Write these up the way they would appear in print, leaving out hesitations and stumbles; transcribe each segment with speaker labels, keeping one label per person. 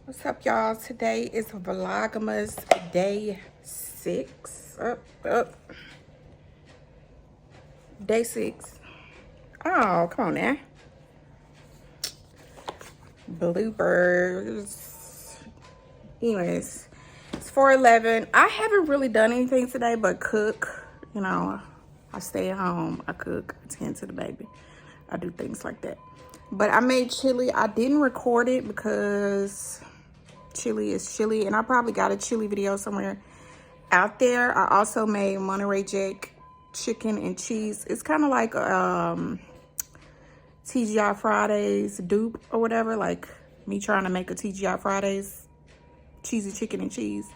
Speaker 1: What's up, y'all? Today is Vlogmas day 6. Day 6. Oh, come on now. Bloopers. Anyways, it's 4:11. I haven't really done anything today but cook. You know, I stay at home. I cook. I tend to the baby. I do things like that. But I made chili. I didn't record it because chili is chili, and I probably got a chili video somewhere out there. I also made Monterey Jack chicken and cheese. It's kind of like TGI Fridays dupe or whatever, like me trying to make a TGI Fridays cheesy chicken and cheese.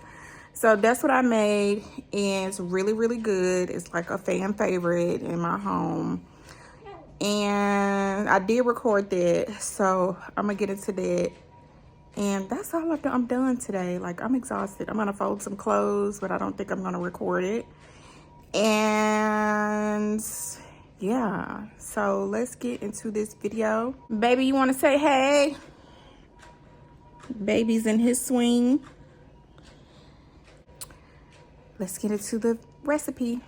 Speaker 1: So that's what I made, and it's really, really good. It's like a fan favorite in my home, and I did record that, so I'm gonna get into that. And that's all I'm done today. Like, I'm exhausted. I'm gonna fold some clothes, but I don't think I'm gonna record it. And yeah, so let's get into this video. Baby, you wanna say hey? Baby's in his swing. Let's get into the recipe.